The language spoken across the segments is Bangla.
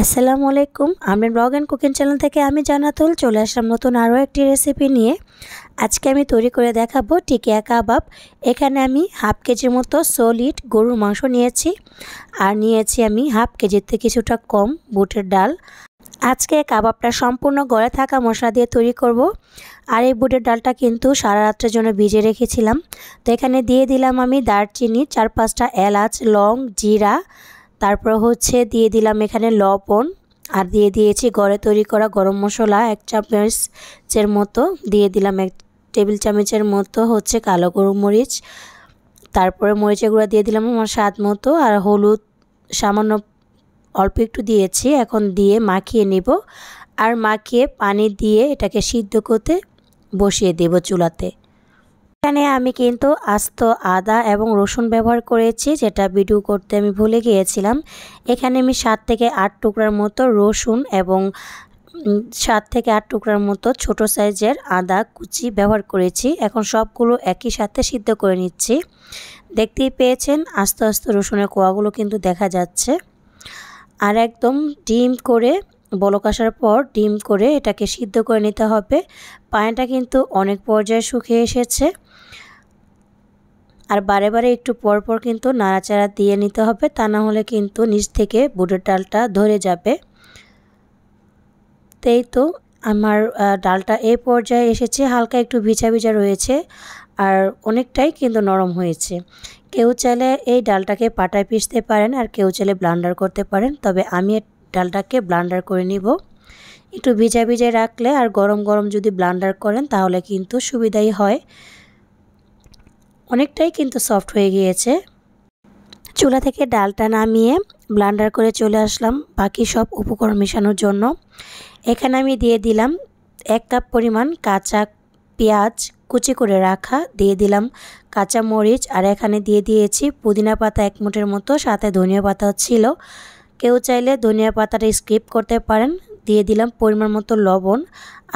আসসালামু আলাইকুম। আমরা ব্লগ অ্যান্ড কুকিং চ্যানেল থেকে আমি জান্নাতুল চলে আসলাম নতুন আরও একটি রেসিপি নিয়ে। আজকে আমি তৈরি করে দেখাবো টিকিয়া কাবাব। এখানে আমি হাফ কেজির মতো সলিড গরুর মাংস নিয়েছি, আর নিয়েছি আমি হাফ কেজির থেকে কিছুটা কম বুটের ডাল। আজকে কাবাবটা সম্পূর্ণ গড়ে থাকা মশলা দিয়ে তৈরি করব। আর এই বুটের ডালটা কিন্তু সারা রাত্রের জন্য ভিজে রেখেছিলাম। তো এখানে দিয়ে দিলাম আমি দারচিনি, 4-5টা এলাচ, লং, জিরা, তারপর দিয়ে দিলাম এখানে লবণ, আর দিয়ে দিয়েছি ঘরে তৈরি করা গরম মশলা 1 চামচের মতো, দিয়ে দিলাম 1 টেবিল চামচের মতো কালো গোলমরিচ, তারপরে মরিচের গুঁড়া দিয়ে দিলাম আমার স্বাদ মতো, আর হলুদ সামান্য অল্প একটু দিয়েছি। এখন দিয়ে মাখিয়ে নেব, আর মাখিয়ে পানি দিয়ে এটাকে সিদ্ধ করতে বসিয়ে দেব চুলাতে। এখানে আমি কিন্তু আস্ত আদা এবং রসুন ব্যবহার করেছি, যেটা ভিডিও করতে আমি ভুলে গিয়েছিলাম। এখানে আমি 7 থেকে 8 টুকরার মতো রসুন এবং 7 থেকে 8 টুকরার মতো ছোট সাইজের আদা কুচি ব্যবহার করেছি। এখন সবগুলো একই সাথে সিদ্ধ করে নিচ্ছি। দেখতেই পেয়েছেন আস্তে আস্তে রসুনের কোয়াগুলো কিন্তু দেখা যাচ্ছে। আর একদম ডিম করে বলক আসার পর ডিম করে এটাকে সিদ্ধ করে নিতে হবে। পানিটা কিন্তু অনেক পর্যায়ে শুকিয়ে এসেছে, আর বারে বারে একটু পর পর কিন্তু নাড়াচাড়া দিয়ে নিতে হবে, তা না হলে কিন্তু নিচ থেকে বুটের ডালটা ধরে যাবে। তাই তো আমার ডালটা এই পর্যায়ে এসেছে, হালকা একটু ভিজা ভিজা রয়েছে আর অনেকটাই কিন্তু নরম হয়েছে। কেউ চাইলে এই ডালটাকে পাটায় পিষতে পারেন, আর কেউ চাইলে ব্লান্ডার করতে পারেন, তবে আমি ডালটাকে ব্লান্ডার করে নিব। একটু ভিজা ভিজা রাখলে আর গরম গরম যদি ব্লান্ডার করেন তাহলে কিন্তু সুবিধাই হয়। অনেকটাই কিন্তু সফট হয়ে গিয়েছে। চুলা থেকে ডালটা নামিয়ে ব্লান্ডার করে চলে আসলাম বাকি সব উপকরণ মেশানোর জন্য। এখানে আমি দিয়ে দিলাম 1 কাপ পরিমাণ কাঁচা পেঁয়াজ কুচি করে রাখা, দিয়ে দিলাম কাঁচা মরিচ, আর এখানে দিয়ে দিয়েছি পুদিনা পাতা 1 মুঠের মতো, সাথে ধনিয়া পাতা ছিল। কেউ চাইলে ধনিয়া পাতাটা স্কিপ করতে পারেন। দিয়ে দিলাম পরিমাণ মতো লবণ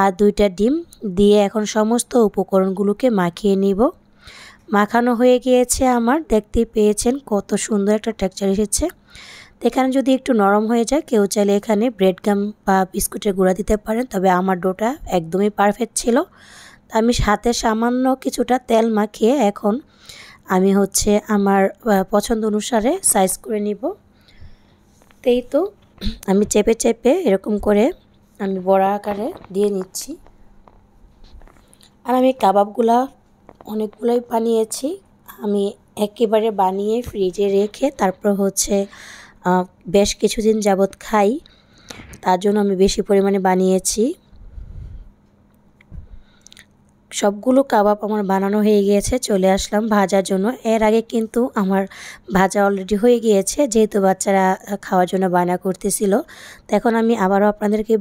আর 2টা ডিম দিয়ে এখন সমস্ত উপকরণগুলোকে মাখিয়ে নিব। মাখানো হয়ে গিয়েছে আমার, দেখতেই পেয়েছেন কত সুন্দর একটা টেক্সচার এসেছে। এখানে যদি একটু নরম হয়ে যায় কেউ চাইলে এখানে ব্রেড গাম বা বিস্কুটের গুঁড়া দিতে পারেন, তবে আমার ডোটা একদমই পারফেক্ট ছিল। আমি হাতে সামান্য কিছুটা তেল মাখিয়ে এখন আমি আমার পছন্দ অনুসারে সাইজ করে নিব। তাই তো আমি চেপে চেপে এরকম করে আমি বড়া আকারে দিয়ে নিচ্ছি। আর আমি কাবাবগুলা অনেকগুলোই বানিয়েছি। আমি একেবারে বানিয়ে ফ্রিজে রেখে তারপর বেশ কিছুদিন যাবৎ খাই, তার জন্য আমি বেশি পরিমাণে বানিয়েছি। সবগুলো কাবাব আমার বানানো হয়ে গিয়েছে, চলে আসলাম ভাজার জন্য। এর আগে কিন্তু আমার ভাজা অলরেডি হয়ে গিয়েছে, যেহেতু বাচ্চারা খাওয়ার জন্য বায়না করতেছিল। তো এখন আমি আবারও আপনাদেরকে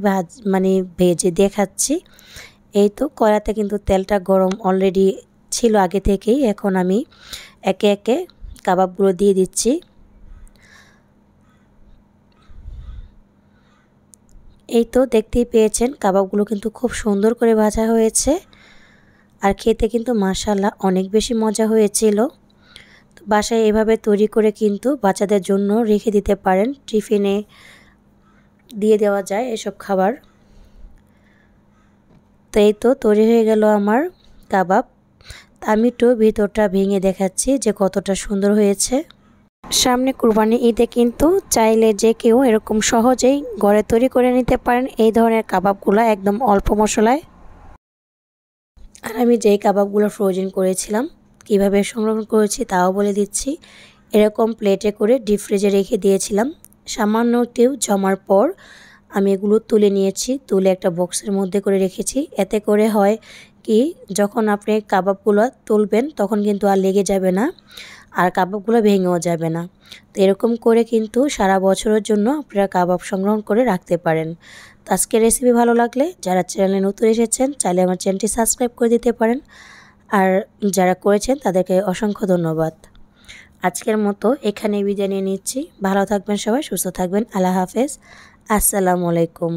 ভেজে দেখাচ্ছি। এই তো কড়াতে কিন্তু তেলটা গরম অলরেডি ছিল আগে থেকেই। এখন আমি একে একে কাবাবগুলো দিয়ে দিচ্ছি। এই তো দেখতেই পেয়েছেন কাবাবগুলো কিন্তু খুব সুন্দর করে ভাজা হয়েছে, আর খেতে কিন্তু মাশাআল্লাহ অনেক বেশি মজা হয়েছিল। তো বাসায় এভাবে তৈরি করে কিন্তু বাচ্চাদের জন্য রেখে দিতে পারেন, টিফিনে দিয়ে দেওয়া যায় এসব খাবার। তো এই তো তৈরি হয়ে গেল আমার কাবাব। আমি একটু ভিতরটা ভেঙে দেখাচ্ছি যে কতটা সুন্দর হয়েছে। সামনে কুরবানি ঈদে কিন্তু চাইলে যে কেউ এরকম সহজেই ঘরে তৈরি করে নিতে পারেন এই ধরনের কাবাবগুলো একদম অল্প মশলায়। আর আমি যেই কাবাবগুলো ফ্রোজেন করেছিলাম কিভাবে সংরক্ষণ করেছি তাও বলে দিচ্ছি। এরকম প্লেটে করে ডিপ ফ্রিজে রেখে দিয়েছিলাম। সামান্য একটু জমার পর আমি এগুলো তুলে নিয়েছি, তুলে একটা বক্সের মধ্যে করে রেখেছি। এতে করে হয় কি, যখন আপনি কাবাবগুলো তুলবেন তখন কিন্তু আর লেগে যাবে না, আর কাবাবগুলো ভেঙেও যাবে না। তো এরকম করে কিন্তু সারা বছরের জন্য আপনারা কাবাব সংগ্রহ করে রাখতে পারেন। তো আজকের রেসিপি ভালো লাগলে যারা চ্যানেলে নতুন এসেছেন চাইলে আমার চ্যানেলটি সাবস্ক্রাইব করে দিতে পারেন, আর যারা করেছেন তাদেরকে অসংখ্য ধন্যবাদ। আজকের মতো এখানেই বিদায় নিয়ে নিচ্ছি। ভালো থাকবেন সবাই, সুস্থ থাকবেন। আল্লাহ হাফেজ। আসসালামু আলাইকুম।